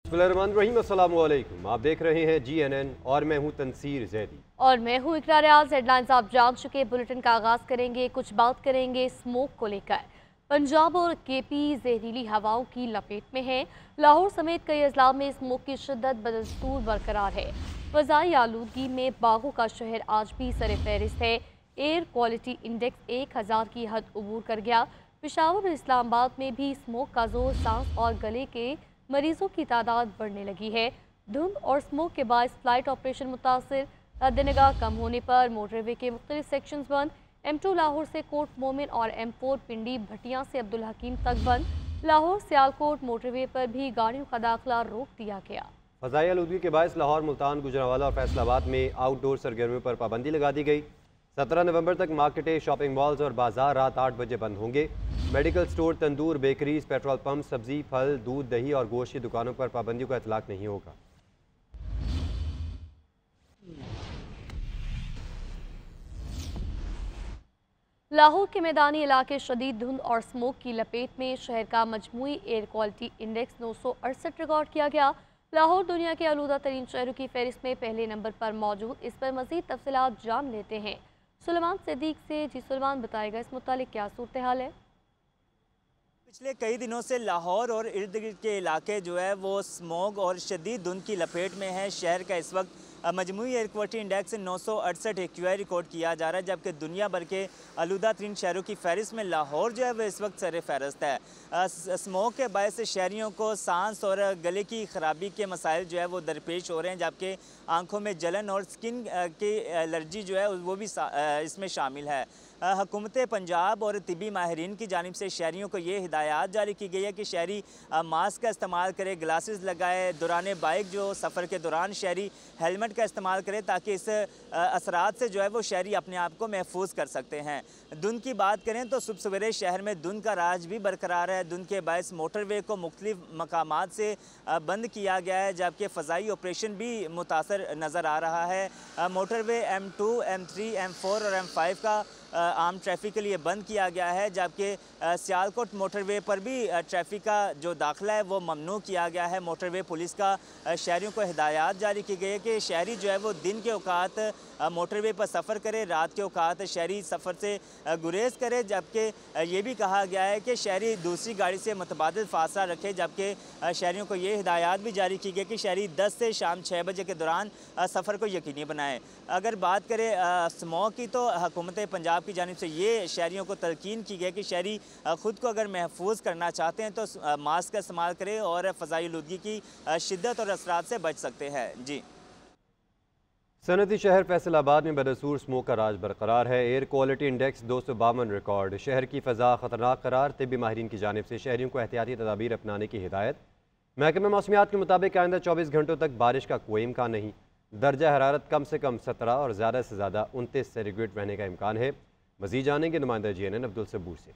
बिस्मिल्लाहिर्रहमानिर्रहीम, अस्सलाम वालेकुम। आप देख रहे हैं GNN और मैं हूं तनसीर जैदी। और मैं हूँ इकरार आज़। हेडलाइंस आप जान चुके। बुलेटिन का आगाज करेंगे। कुछ बात करेंगे स्मोक को लेकर। पंजाब और KP जहरीली हवाओं की लपेट में है। लाहौर समेत कई अजला में स्मोक की शिद्दत बदस्तूर बरकरार है। फ़ज़ाई आलूदगी में बागों का शहर आज भी सर फहरिस्त है। एयर क्वालिटी इंडेक्स 1000 की हद अबूर कर गया। पेशावर और इस्लामाबाद में भी स्मोक का जोर, सांस और गले के मरीजों की तादाद बढ़ने लगी है। धुंध और स्मोक के बायस फ्लाइट ऑपरेशन मुतासर। हद-ए-निगाह कम होने पर मोटरवे के मुख्तलिफ सेक्शंस बंद। M2 लाहौर से कोट मोमिन और M4 पिंडी भटियां से अब्दुल हकीम तक बंद। लाहौर सियालकोट मोटरवे पर भी गाड़ियों का दाखिला रोक दिया गया। फ़ज़ाई आलूदगी के बायस लाहौर, मुल्तान, गुजरांवाला और फैसलाबाद में आउटडोर सरगर्मियों पर पाबंदी लगा दी गई। 17 नवंबर तक मार्केटें, शॉपिंग मॉल्स और बाजार रात 8 बजे बंद होंगे। मेडिकल स्टोर, तंदूर, बेकरीज, पेट्रोल पंप, सब्जी, फल, दूध, दही और गोश्त की दुकानों पर पाबंदियों का इतलाक नहीं होगा। लाहौर के मैदानी इलाके शदीद धुंध और स्मोक की लपेट में। शहर का मजमूई एयर क्वालिटी इंडेक्स 968 रिकॉर्ड किया गया। लाहौर दुनिया के आलूदा तरीन शहरों की फहरिस्त में पहले नंबर पर मौजूद। इस पर मजीद तफसीलात जान लेते हैं सुलेमान सिद्दीक से। जी सुलेमान, बताएगा इस मुतालिक क्या सूरत हाल है? पिछले कई दिनों से लाहौर और इर्द गिर्द के इलाके जो है वो स्मोग और शदीद धुंध की लपेट में है। शहर का इस वक्त मजमूई air quality index 968 AQI record किया जा रहा है, जबकि दुनिया भर के आलूदा तरीन शहरों की फहरिस्त में लाहौर जो है वो इस वक्त सर फहरिस्त है। स्मोक के बायस शहरियों को सांस और गले की खराबी के मसाइल जो है वो दरपेश हो रहे हैं, जबकि आंखों में जलन और स्किन की एलर्जी जो है वो भी इसमें शामिल है। हुकूमत पंजाब और तिबी माहिरीन की जानिब से शहरियों को ये हिदायत जारी की गई है कि शहरी मास्क का इस्तेमाल करे, ग्लासेस लगाए, दौरान बाइक जो सफ़र के दौरान शहरी हेलमेट का इस्तेमाल करे, ताकि इस असरात से जो है वो शहरी अपने आप को महफूज कर सकते हैं। धुंध की बात करें तो सुबह सवेरे शहर में धुंध का राज भी बरकरार है। धुंध के बायस मोटरवे को मुख्तलिफ मकामात से बंद किया गया है, जबकि फ़ज़ाई ऑपरेशन भी मुतासर नज़र आ रहा है। मोटरवे M2, M3, M4 और M5 का आम ट्रैफिक के लिए बंद किया गया है, जबकि सियालकोट मोटरवे पर भी ट्रैफिक का जो दाखिला है वो ममनू किया गया है। मोटरवे पुलिस का शहरियों को हिदायत जारी की गई है कि शहरी जो है वो दिन के औकात मोटरवे पर सफ़र करे, रात के औकात शहरी सफ़र से गुरेज करे, जबकि ये भी कहा गया है कि शहरी दूसरी गाड़ी से मुतबादिल फासला रखे। जबकि शहरियों को ये हिदायत भी जारी की गई कि शहरी 10 से शाम 6 बजे के दौरान सफ़र को यकीनी बनाएं। अगर बात करें स्मोक की, तो हुकूमत पंजाब की जानिब से ये शहरियों को तलकीन की गई कि शहरी ख़ुद को अगर महफूज करना चाहते हैं तो मास्क का इस्तेमाल करें और फ़ज़ाई आलूदगी की शिद्दत और असरात से बच सकते हैं। जी, सनती शहर फैसलाबाद में बदसूर स्मोक का राज बरकरार है। Air quality index 252 record. शहर की फ़ज़ा ख़तरनाक करार। तिब्बी माहिरीन की जानिब से शहरियों को एहतियाती तदाबीर अपनाने की हिदायत। महकमा मौसमियात के मुताबिक आइंदा 24 घंटों तक बारिश का कोई इम्कान नहीं। दर्जा हरारत कम से कम 17 और ज़्यादा से ज़्यादा 29 सेंटीग्रेड रहने का इम्कान है। मज़ीद जानेंगे नुमाइंदा GNN अब्दुल सबूर से।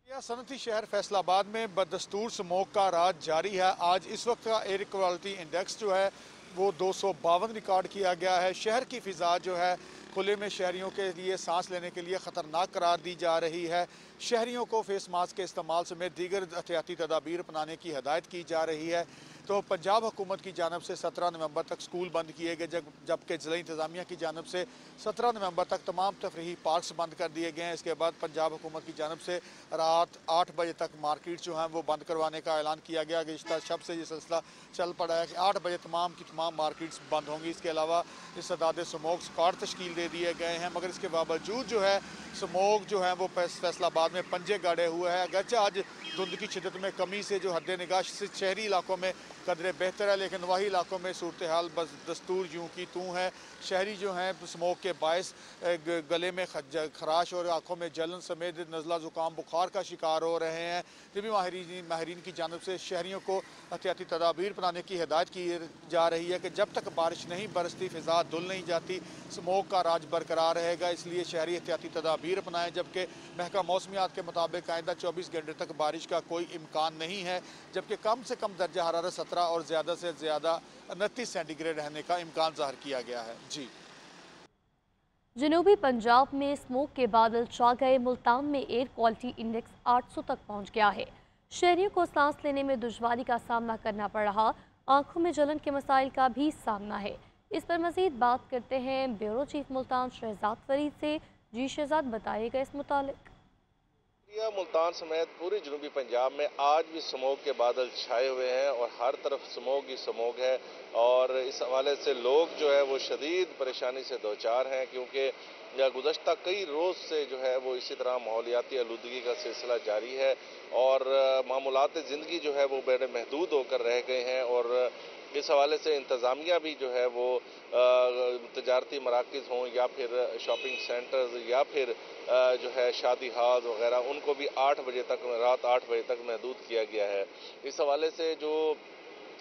सनती शहर फैसलाबाद में बदस्तूर स्मोक का राज जारी है। आज इस वक्त का एयर क्वालिटी इंडेक्स जो है वो 252 रिकॉर्ड किया गया है। शहर की फ़िज़ा जो है खुले में शहरियों के लिए सांस लेने के लिए ख़तरनाक करार दी जा रही है। शहरियों को फेस मास्क के इस्तेमाल समेत दीगर एहतियाती तदाबीर अपनाने की हिदायत की जा रही है। तो पंजाब हुकूमत की जानब से 17 नवंबर तक स्कूल बंद किए गए, जबकि ज़िला इंतज़ामिया की जानब से 17 नवंबर तक तमाम तफरीही पार्क्स बंद कर दिए गए हैं। इसके बाद पंजाब हुकूमत की जानब से रात 8 बजे तक मार्केट जो हैं वो बंद करवाने का ऐलान किया गया। गुज़िश्ता शब से ये सिलसिला चल पड़ा है कि 8 बजे तमाम की तमाम मार्केट्स बंद होंगी। इसके अलावा इस अदाद स्मोक स्क्वाड तश्कील दे दिए गए हैं, मगर इसके बावजूद जो है स्मोक जो है वो फैसलाबाद में पंजे गाड़े हुए हैं। अगरचे आज धुंध की शिद्दत में कमी से जो हद निगाह शहरी इलाकों में कदरे बेहतर है, लेकिन वही इलाकों में सूरत हाल बस दस्तूर यूँ की तूँ है। शहरी जो हैं स्मोक के बायस गले में खराश और आँखों में जलन समेत नज़ला ज़ुकाम बुखार का शिकार हो रहे हैं। तिबी माहिरीन की जानब से शहरियों को एहतियाती तदाबीर बनाने की हिदायत की जा रही है कि जब तक बारिश नहीं बरसती, फ़िज़ा धुल नहीं जाती, स्मोक का राज बरकरार रहेगा। इसलिए शहरी एहतियाती तदाबीर अपनाएं। जबकि महकमा मौसमियात के मुताबिक आइंदा 24 घंटे तक बारिश का कोई इम्कान नहीं है, जबकि कम से कम दर्जा हरारत 17 और ज़्यादा से ज़्यादा 29 सेंटीग्रेड रहने का इम्कान ज़ाहिर किया गया है। जी, जनूबी पंजाब में स्मोक के बादल छा गए। मुल्तान में एयर क्वालिटी इंडेक्स 800 तक पहुंच गया है। शहरियों को सांस लेने में दुश्वारी का सामना करना पड़ रहा, आंखों में जलन के मसाइल का भी सामना है। इस पर मजीद बात करते हैं ब्यूरो चीफ मुल्तान शहजाद फरीद से। जी शहजाद, बताइएगा इस मुतालिक। मुल्तान समेत पूरे जनूबी पंजाब में आज भी स्मोग के बादल छाए हुए हैं और हर तरफ स्मोग ही स्मोग है और इस हवाले से लोग जो है वो शदीद परेशानी से दो चार हैं, क्योंकि गुज़श्ता कई रोज़ से जो है वो इसी तरह माहौलियाती आलूदगी का सिलसिला जारी है और मामूलात ज़िंदगी जो है वो बड़े महदूद होकर रह गए हैं और इस हवाले से इंतज़ामिया भी जो है वो तजारती मराकज़ हों या फिर शॉपिंग सेंटर्स या फिर जो है शादी हाल वगैरह, उनको भी 8 बजे तक, रात 8 बजे तक महदूद किया गया है। इस हवाले से जो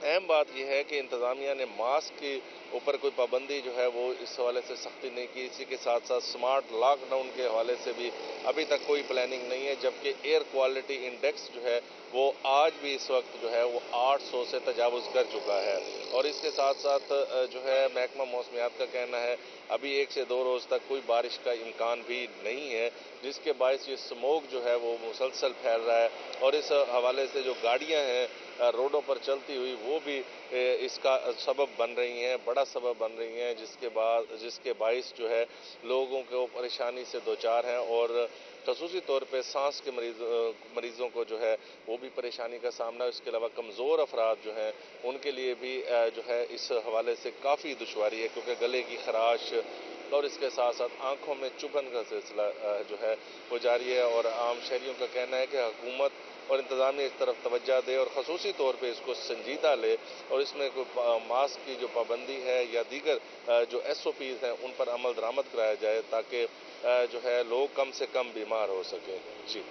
अहम बात यह है कि इंतज़ामिया ने मास्क के ऊपर कोई पाबंदी जो है वो इस हवाले से सख्ती नहीं की। इसी के साथ साथ स्मार्ट लॉकडाउन के हवाले से भी अभी तक कोई प्लानिंग नहीं है, जबकि एयर क्वालिटी इंडेक्स जो है वो आज भी इस वक्त जो है वो 800 से तजावुज़ कर चुका है। और इसके साथ साथ जो है महकमा मौसमियात का कहना है अभी 1 से 2 रोज़ तक कोई बारिश का इम्कान भी नहीं है, जिसके बायस ये स्मोक जो है वो मुसलसल फैल रहा है और इस हवाले से जो गाड़ियां हैं रोडों पर चलती हुई वो भी इसका सबब बन रही हैं, बड़ा सबब बन रही हैं, जिसके बायस जो है लोगों को परेशानी से दो चार हैं और खसूसी तौर पे सांस के मरीज़ों को जो है वो भी परेशानी का सामना। इसके अलावा कमज़ोर अफराद जो हैं उनके लिए भी जो है इस हवाले से काफ़ी दुश्वारी है, क्योंकि गले की खराश और इसके साथ साथ आंखों में चुभन का सिलसिला जो है वो जारी है और आम शहरियों का कहना है कि हुकूमत और इंतज़ामिया इस तरफ तवज्जो दे और ख़ुसूसी तौर पे इसको संजीदा ले और इसमें कोई मास्क की जो पाबंदी है या दीगर जो SOPs हैं उन पर अमल दरामद कराया जाए ताकि जो है लोग कम से कम बीमार हो सकें। जी,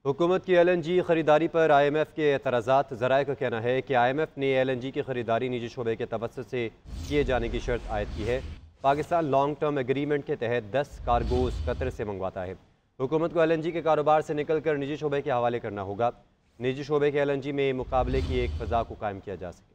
हुकूमत की LNG खरीदारी पर IMF के एतराज़ात। ज़राए का कहना है कि IMF ने LNG की खरीदारी निजी शोबे के तवस्सुत से किए जाने की शर्त आयद की है। पाकिस्तान लॉन्ग टर्म एग्रीमेंट के तहत 10 कार्गोज कतर से मंगवाता है। हुकूमत को LNG के कारोबार से निकल कर निजी शोबे के हवाले करना होगा, निजी शोबे के LNG में मुकाबले की एक फ़ज़ा को कायम किया जा सके।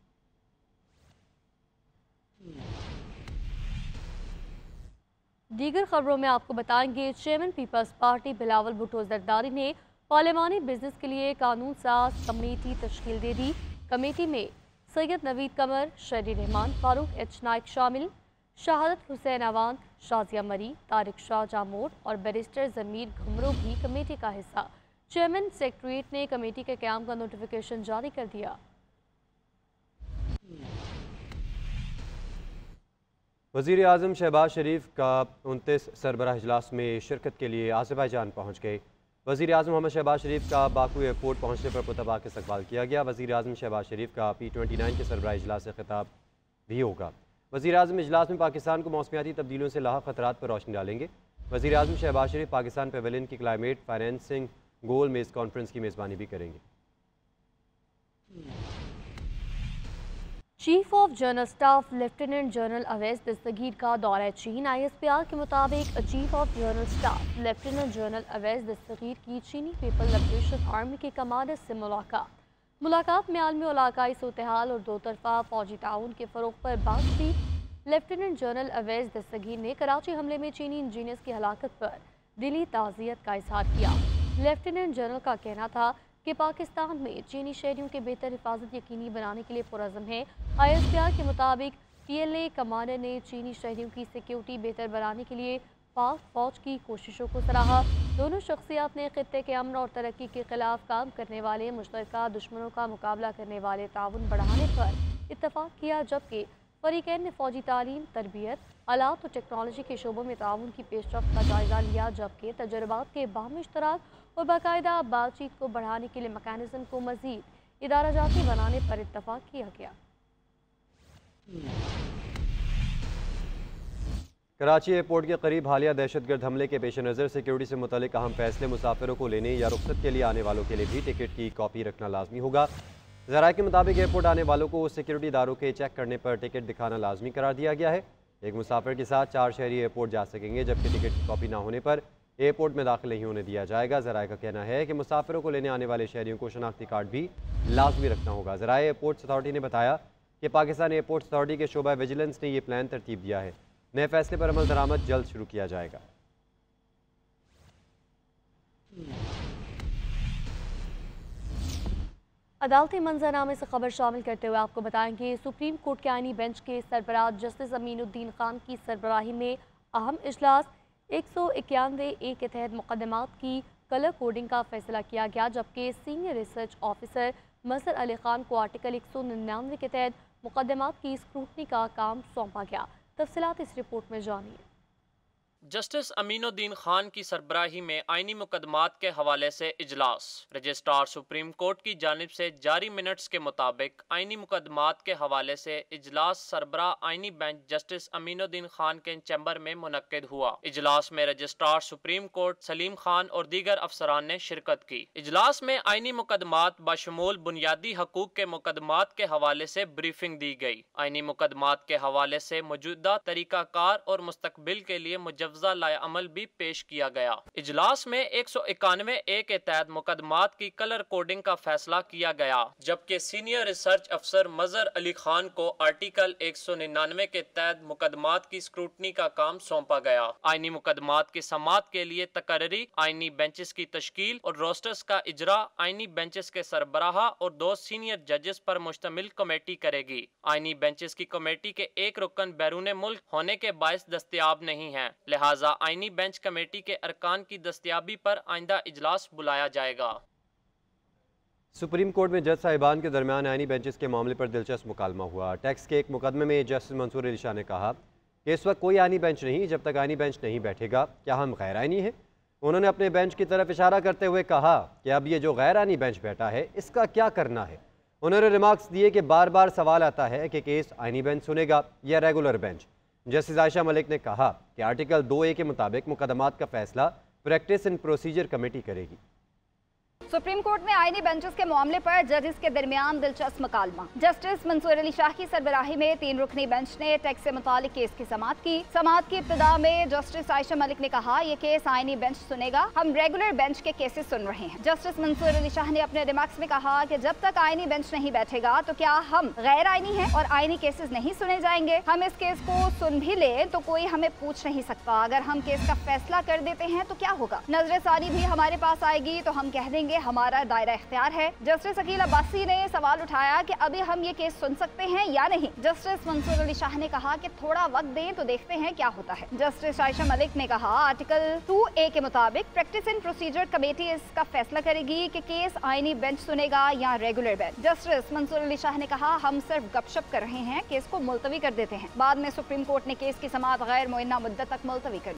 दीगर खबरों में आपको बताएंगे, chairman peoples party Bilawal Bhutto Zardari ने पार्लिमानी बिजनेस के लिए कानून साज कमेटी तश्कील दे दी। कमेटी में सैयद नवीद कमर, शरी रहमान, फारूक H नाइक शामिल, शहादत हुसैन अवान, शाजिया मरी, तारिक शाह जामोर और बैरिस्टर ज़मीर घुमरो भी कमेटी का हिस्सा। चेयरमैन सेक्रेटरीट ने कमेटी के क़याम का नोटिफिकेशन जारी कर दिया। वज़ीर आज़म शहबाज शरीफ का 29 सरबराह इजलास में शिरकत के लिए आज़रबाईजान पहुँच गए। वज़ीर आज़म मोहम्मद शहबाज शरीफ का बाकू एयरपोर्ट पहुँचने पर पुतबाक इस्तकबाल किया गया। वज़ीर आज़म शहबाज शरीफ का P29 के सरबराह इजलास से खिताब भी होगा। वज़ीर आज़म इजलास में पाकिस्तान को मौसमियाती तब्दीलियों से लाहक खतरात पर रोशनी डालेंगे। वज़ीर आज़म शहबाज शरीफ पाकिस्तान पेवेलियन की क्लाइमेट फाइनेंसिंग गोल मेज़ कॉन्फ्रेंस की मेज़बानी भी करेंगे। Chief of general staff lieutenant general Awais Dastgir का दौरा चीन। ISPR के मुताबिक chief of general staff lieutenant general Awais Dastgir की चीनी पीपल लिबरेशन आर्मी के कमांडर से मुलाकात में आलमी इलाकाई सूरत-ए-हाल और दो तरफा फौजी ताउन के फ़रोग़ पर बातचीत। लेफ्टिनेंट जनरल अवैस दस्तगीर ने कराची हमले में चीनी इंजीनियर्स की हलाकत पर दिली ताज़ियत का इजहार किया। लेफ्टिनेंट जनरल का कहना था कि पाकिस्तान में चीनी शहरियों के बेहतर हिफाजत यकीनी बनाने के लिए पुरज़म है। ISPR के मुताबिक PLA कमांडर ने चीनी शहरियों की सिक्योरिटी बेहतर बनाने के लिए पाक फौज की कोशिशों को सराहा। दोनों शख्सियात ने खित्ते के अमन और तरक्की के खिलाफ काम करने वाले मुश्तरका दुश्मनों का मुकाबला करने वाले ताउन बढ़ाने पर इत्तफाक किया, जबकि फरीकैन ने फौजी तालीम, तरबियत, आलात और टेक्नोलॉजी के शोबों में ताउन की पेशरफ्त का जायजा लिया, जबकि तजर्बात के बाहमी इश्तराक और बाकायदा बातचीत को बढ़ाने के लिए मैकेनिज्म को मज़ीद इदारा जाती बनाने पर इत्तफाक किया गया। कराची एयरपोर्ट के करीब हालिया दहशतगर्द हमले के पेश नज़र सिक्योरिटी से मुतल्लिक अहम फैसले मुसाफिरों को लेने या रुख्सत के लिए आने वालों के लिए भी टिकट की कॉपी रखना लाजमी होगा। ज़राए के मुताबिक एयरपोर्ट आने वालों को सिक्योरिटी इदारों के चेक करने पर टिकट दिखाना लाजमी करार दिया गया है। एक मुसाफिर के साथ 4 शहरी एयरपोर्ट जा सकेंगे, जबकि टिकट की कॉपी ना होने पर एयरपोर्ट में दाखिल नहीं होने दिया जाएगा। ज़राए का कहना है कि मुसाफिरों को लेने आने वाले शहरियों को शनाख्ती कार्ड भी लाजमी रखना होगा। ज़राए एयरपोर्ट्स अथॉरिटी ने बताया कि पाकिस्तान एयरपोर्ट्स अथॉरिटी के शोबा विजिलेंस ने यह प्लान तरतीब दिया है। नए फैसले पर अमल दरामद जल्द शुरू किया जाएगा। अदालती मंजरनामे से खबर शामिल करते हुए आपको बताएंगे, सुप्रीम कोर्ट के आईनी बेंच के सरबराह जस्टिस अमीनुद्दीन खान की सरबराही में अहम इजलास 191A के तहत मुकदमात की कलर कोडिंग का फैसला किया गया, जबकि सीनियर रिसर्च ऑफिसर मजहर अली खान को आर्टिकल 199 के तहत मुकदमात की स्क्रूटनी का काम सौंपा गया। तफसीलात इस रिपोर्ट में जानिए। जस्टिस अमीनुद्दीन खान की सरबराही में आईनी मुकदमात के हवाले से इजलास। रजिस्ट्रार सुप्रीम कोर्ट की जानिब से जारी मिनट्स के मुताबिक आईनी मुकदमात के हवाले से इजलास सरबराह आईनी बेंच जस्टिस अमीनुद्दीन खान के चैम्बर में मुनक्किद हुआ। इजलास में registrar supreme court Salim Khan और दीगर अफसरान ने शिरकत की। इजलास में आईनी मुकदमात बशमूल बुनियादी हकूक के मुकदमात के हवाले से ब्रीफिंग दी गई। आईनी मुकदमात के हवाले से मौजूदा तरीकाकार और मुस्तकबिल के लिए मुजव्वज़ा लाएअमल भी पेश किया गया। इजलास में 191A के तहत मुकदमात की कलर कोडिंग का फैसला किया गया, जबकि सीनियर रिसर्च अफसर मजहर अली खान को आर्टिकल 199 के तहत मुकदमात की स्क्रूटनी का काम सौंपा गया। आईनी मुकदमात की समाअत के लिए तकर्री, आईनी बेंचेस की तश्कील और रोस्टर्स का इजरा आईनी बेंचेस के सरबराह और 2 सीनियर जजेस पर मुश्तमिल कमेटी करेगी। आईनी बेंचेस की कमेटी के एक रुकन बैरून मुल्क होने के बायस दस्तयाब नहीं है, लिहाजा आईनी बेंच कमेटी के अरकान की दस्तयाबी पर आइंदा इजलास बुलाया जाएगा। सुप्रीम कोर्ट में जज साहिबान के दरमियान आईनी बेंचेस के मामले पर दिलचस्प मुकालमा हुआ। टैक्स के एक मुकदमे में जस्टिस मंसूर अली शाह ने कहा कि इस वक्त कोई आईनी बेंच नहीं, जब तक आईनी बेंच नहीं बैठेगा क्या हम गैर आईनी हैं। उन्होंने अपने बेंच की तरफ इशारा करते हुए कहा कि अब ये जो गैर आईनी बेंच बैठा है इसका क्या करना है। उन्होंने रिमार्क्स दिए कि बार बार सवाल आता है कि केस आईनी बेंच सुनेगा या regular bench. Justice Ayesha Malik ने कहा कि आर्टिकल 2A के मुताबिक मुकदमात का फैसला प्रैक्टिस एंड प्रोसीजर कमेटी करेगी। सुप्रीम कोर्ट में आईनी बेंचेस के मामले पर जजेस के दरमियान दिलचस्प मुकालमा। जस्टिस मंसूर अली शाह की सरबराही में 3 रुकनी बेंच ने टैक्स से मुतालिक केस की समाअत की। समाअत की इब्तिदा में जस्टिस आयशा मलिक ने कहा, ये केस आईनी बेंच सुनेगा, हम रेगुलर बेंच के केसेस सुन रहे हैं। जस्टिस मंसूर अली शाह ने अपने रिमार्क्स में कहा कि जब तक आईनी बेंच नहीं बैठेगा तो क्या हम गैर आईनी हैं और आईनी केसेस नहीं सुने जाएंगे। हम इस केस को सुन भी ले तो कोई हमें पूछ नहीं सकता। अगर हम केस का फैसला कर देते हैं तो क्या होगा, नजर सानी भी हमारे पास आएगी तो हम कह देंगे हमारा दायरा इख्तियार है। जस्टिस अकील अब्बासी ने सवाल उठाया कि अभी हम ये केस सुन सकते हैं या नहीं। जस्टिस मंसूर अली शाह ने कहा कि थोड़ा वक्त दें तो देखते हैं क्या होता है। जस्टिस आयशा मलिक ने कहा, आर्टिकल 2A के मुताबिक प्रैक्टिस एंड प्रोसीजर कमेटी इसका फैसला करेगी कि केस आईनी बेंच सुनेगा या regular bench. Justice Mansoor Ali Shah ने कहा, हम सिर्फ गपशप कर रहे हैं, केस को मुलतवी कर देते हैं। बाद में सुप्रीम कोर्ट ने केस की समाअत गैर मुअय्यना मुद्दत तक मुलतवी कर दी।